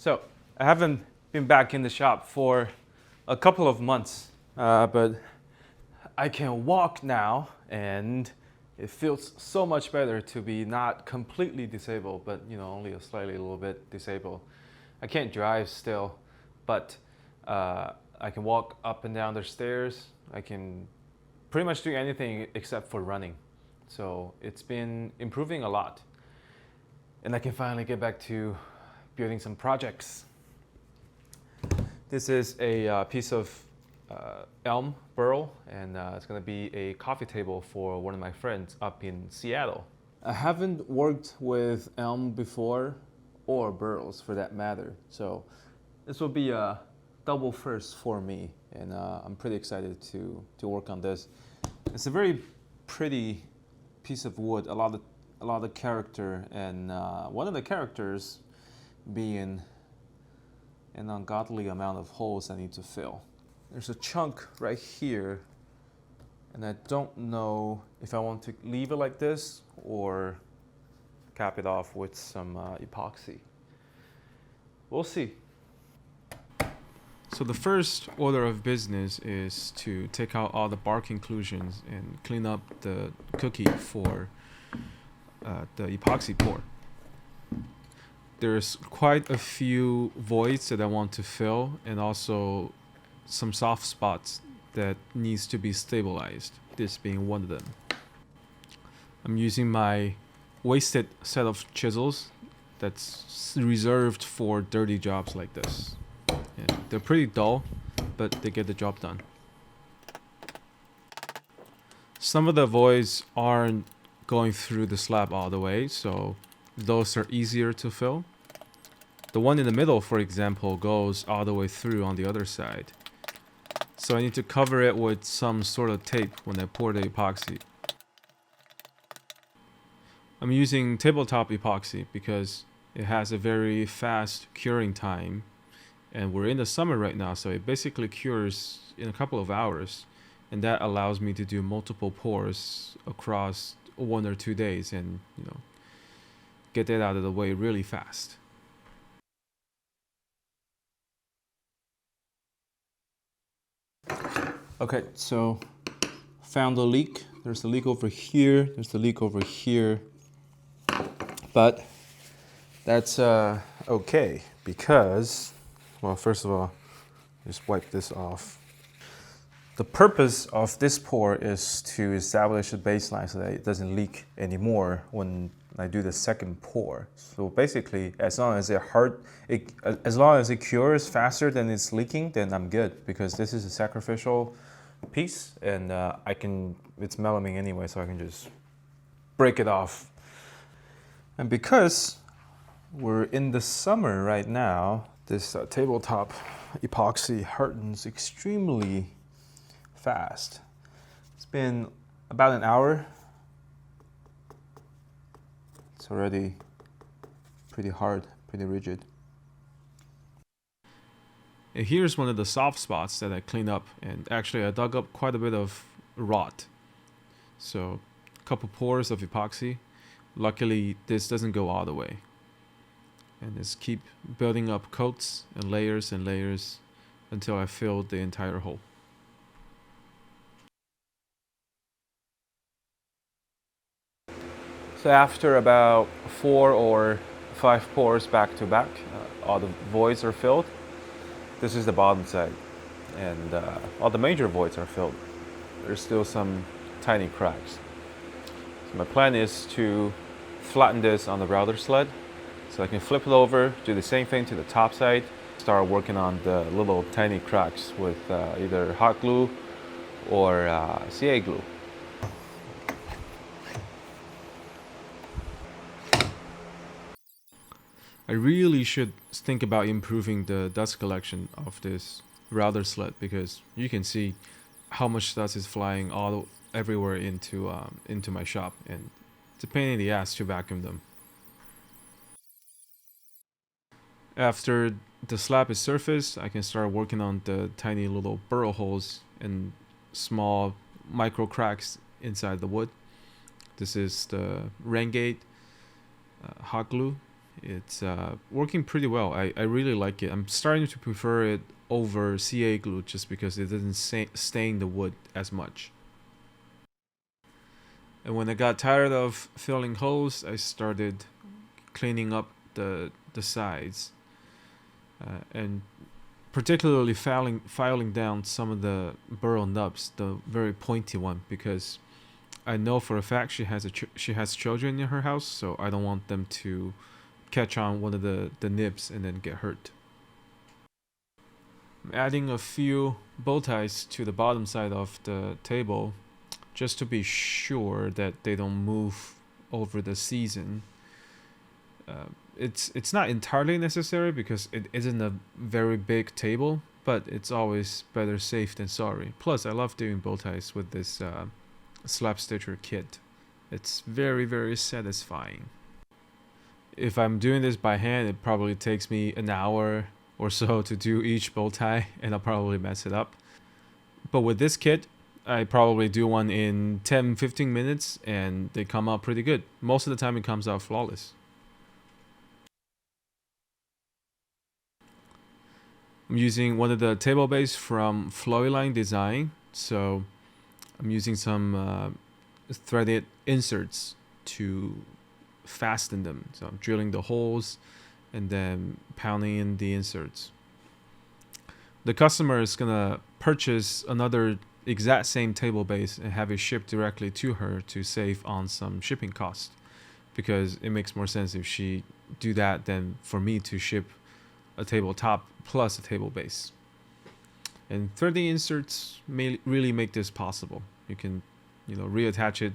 So I haven't been back in the shop for a couple of months, but I can walk now, and it feels so much better to be not completely disabled, but only a little bit disabled. I can't drive still, but I can walk up and down the stairs. I can pretty much do anything except for running. So it's been improving a lot. And I can finally get back to building some projects. This is a piece of elm burl, and it's going to be a coffee table for one of my friends up in Seattle. I haven't worked with elm before, or burls for that matter, so this will be a double first for me, and I'm pretty excited to work on this. It's a very pretty piece of wood, a lot of character, and one of the characters being an ungodly amount of holes I need to fill. There's a chunk right here, and I don't know if I want to leave it like this or cap it off with some epoxy. We'll see. So the first order of business is to take out all the bark inclusions and clean up the cookie for the epoxy pour. There's quite a few voids that I want to fill, and also some soft spots that needs to be stabilized, this being one of them. I'm using my wasted set of chisels that's reserved for dirty jobs like this. And they're pretty dull, but they get the job done. Some of the voids aren't going through the slab all the way, so those are easier to fill. The one in the middle, for example, goes all the way through on the other side. So I need to cover it with some sort of tape when I pour the epoxy. I'm using tabletop epoxy because it has a very fast curing time. And we're in the summer right now, so it basically cures in a couple of hours. And that allows me to do multiple pours across 1 or 2 days and, get that out of the way really fast. Okay, so found the leak. There's a leak over here. There's the leak over here. But that's okay because, well, first of all, just wipe this off. The purpose of this pour is to establish a baseline so that it doesn't leak anymore when I do the second pour. So basically, as long as it cures faster than it's leaking, then I'm good, because this is a sacrificial piece, and it's melamine anyway, so I can just break it off. And because we're in the summer right now, this tabletop epoxy hardens extremely fast. It's been about an hour. It's already pretty hard, pretty rigid. And here's one of the soft spots that I cleaned up, and actually I dug up quite a bit of rot. So a couple pours of epoxy. Luckily this doesn't go all the way. And just keep building up coats and layers until I fill the entire hole. So after about 4 or 5 pours back to back, all the voids are filled. This is the bottom side, and all the major voids are filled. There's still some tiny cracks. So my plan is to flatten this on the router sled, so I can flip it over, do the same thing to the top side, start working on the little tiny cracks with either hot glue or CA glue. I really should think about improving the dust collection of this router sled, because you can see how much dust is flying everywhere into my shop, and it's a pain in the ass to vacuum them. After the slab is surfaced, I can start working on the tiny little burrow holes and small micro cracks inside the wood. This is the rain gate hot glue It's working pretty well. I really like it. I'm starting to prefer it over CA glue just because it doesn't stain the wood as much. And when I got tired of filling holes, I started cleaning up the sides, and particularly filing down some of the burl nubs, the very pointy one, because I know for a fact she has children in her house, so I don't want them to catch on one of the nibs and then get hurt. I'm adding a few bow ties to the bottom side of the table just to be sure that they don't move over the season. It's not entirely necessary because it isn't a very big table, but it's always better safe than sorry. Plus, I love doing bow ties with this slab stitcher kit. It's very, very satisfying. If I'm doing this by hand, it probably takes me an hour or so to do each bow tie, and I'll probably mess it up. But with this kit, I probably do one in 10-15 minutes, and they come out pretty good. Most of the time, it comes out flawless. I'm using one of the table bases from Flattening design, so I'm using some threaded inserts to fasten them. So I'm drilling the holes and then pounding in the inserts. The customer is gonna purchase another exact same table base and have it shipped directly to her to save on some shipping cost, because it makes more sense if she do that than for me to ship a tabletop plus a table base. And 3D inserts may really make this possible. You can, reattach it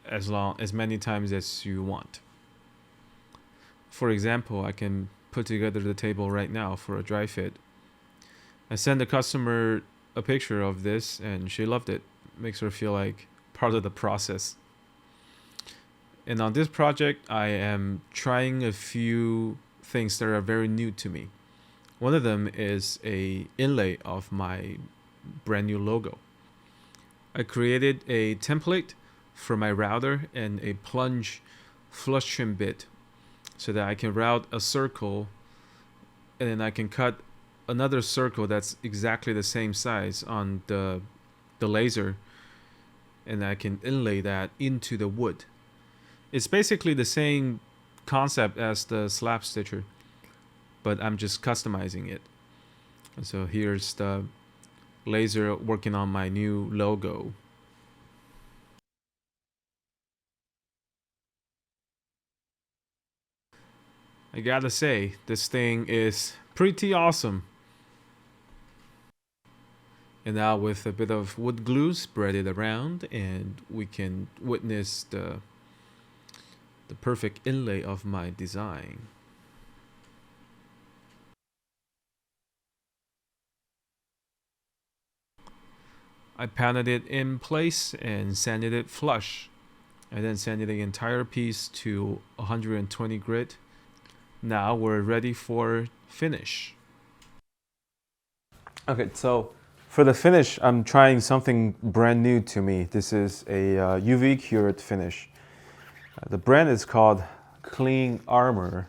as many times as you want. For example, I can put together the table right now for a dry fit. I sent the customer a picture of this and she loved it. Makes her feel like part of the process. And on this project, I am trying a few things that are very new to me. One of them is a inlay of my brand new logo. I created a template for my router and a plunge flush trim bit so that I can route a circle and then I can cut another circle that's exactly the same size on the laser, and I can inlay that into the wood. It's basically the same concept as the slab stitcher, but I'm just customizing it. And so here's the laser working on my new logo. I gotta say, this thing is pretty awesome. And now with a bit of wood glue, spread it around and we can witness the perfect inlay of my design. I pounded it in place and sanded it flush. I then sanded the entire piece to 120 grit. Now we're ready for finish. Okay, so for the finish, I'm trying something brand new to me. This is a UV cured finish. The brand is called Clean Armor.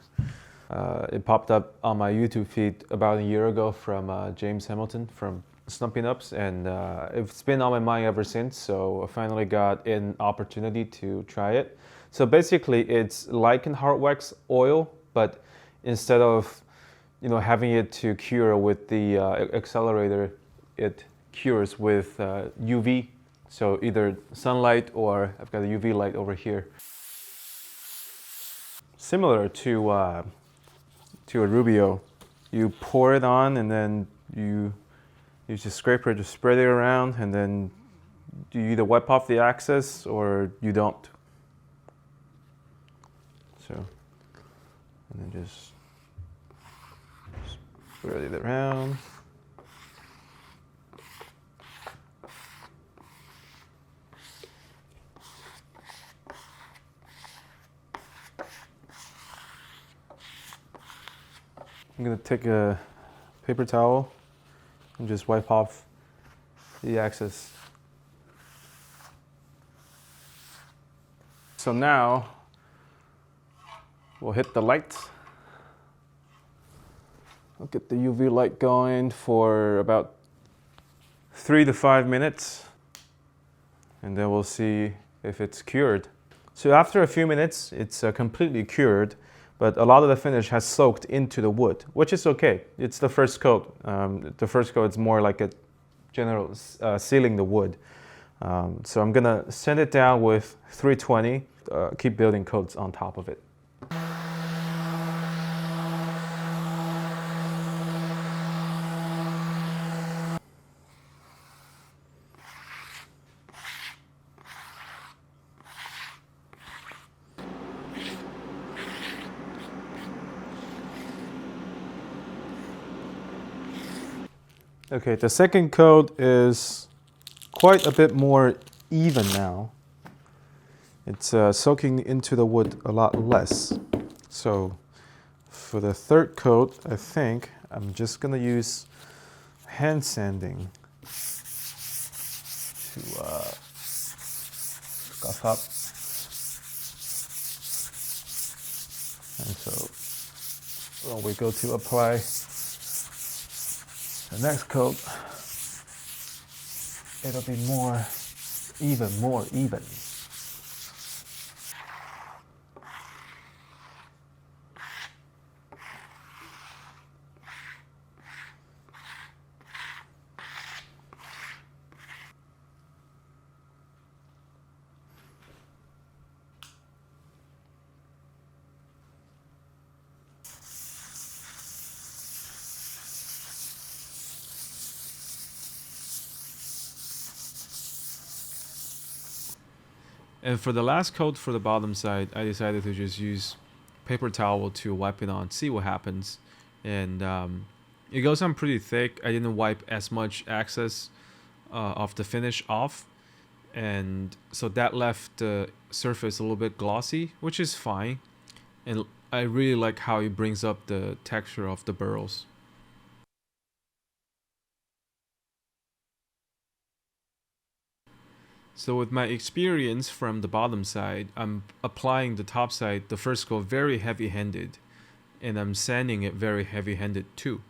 It popped up on my YouTube feed about a year ago from James Hamilton from Stumping Ups, and it's been on my mind ever since, so I finally got an opportunity to try it. So basically it's like in hard wax oil, but instead of having it to cure with the accelerator, it cures with UV. So either sunlight or I've got a UV light over here. Similar to a Rubio, you pour it on and then you use a scraper to spread it around, and then you either wipe off the excess or you don't. So, and then just spread it around. I'm gonna take a paper towel and just wipe off the excess. So now we'll hit the lights I'll get the UV light going for about 3 to 5 minutes, and then we'll see if it's cured. So after a few minutes, it's completely cured, but a lot of the finish has soaked into the wood, which is okay. It's the first coat. The first coat is more like a general sealing the wood. So I'm gonna sand it down with 320, keep building coats on top of it. Okay, the second coat is quite a bit more even now. It's soaking into the wood a lot less. So for the third coat, I think I'm just gonna use hand sanding to scuff up. And so when we go to apply the next coat, it'll be more even. And for the last coat for the bottom side, I decided to just use paper towel to wipe it on, see what happens. And it goes on pretty thick. I didn't wipe as much excess of the finish off. And so that left the surface a little bit glossy, which is fine. And I really like how it brings up the texture of the burls. So with my experience from the bottom side, I'm applying the top side, the first coat, very heavy-handed, and I'm sanding it very heavy-handed too,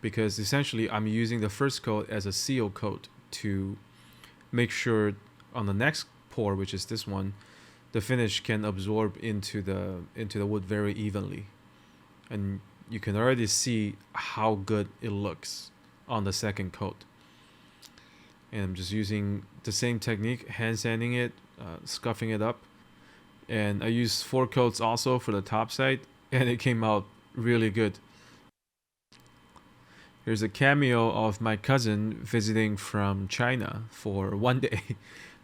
because essentially I'm using the first coat as a seal coat to make sure on the next pour, which is this one, the finish can absorb into the wood very evenly, and you can already see how good it looks on the second coat. And I'm just using the same technique, hand sanding it, scuffing it up. And I used 4 coats also for the top side, and it came out really good. Here's a cameo of my cousin visiting from China for one day.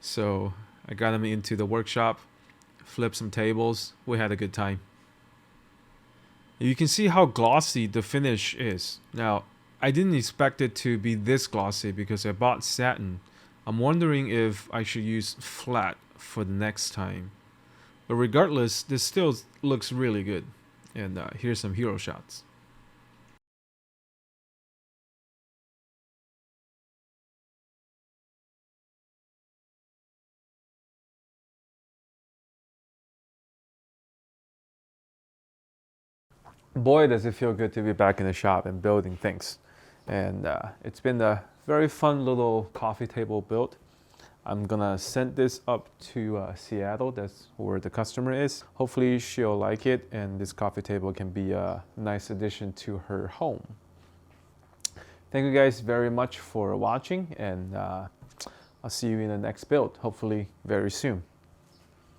So I got him into the workshop, flipped some tables, we had a good time. You can see how glossy the finish is. Now, I didn't expect it to be this glossy because I bought satin. I'm wondering if I should use flat for the next time. But regardless, this still looks really good. And here's some hero shots. Boy, does it feel good to be back in the shop and building things. And it's been a very fun little coffee table build. I'm gonna send this up to Seattle. That's where the customer is. Hopefully she'll like it, and this coffee table can be a nice addition to her home. Thank you guys very much for watching, and I'll see you in the next build, hopefully very soon.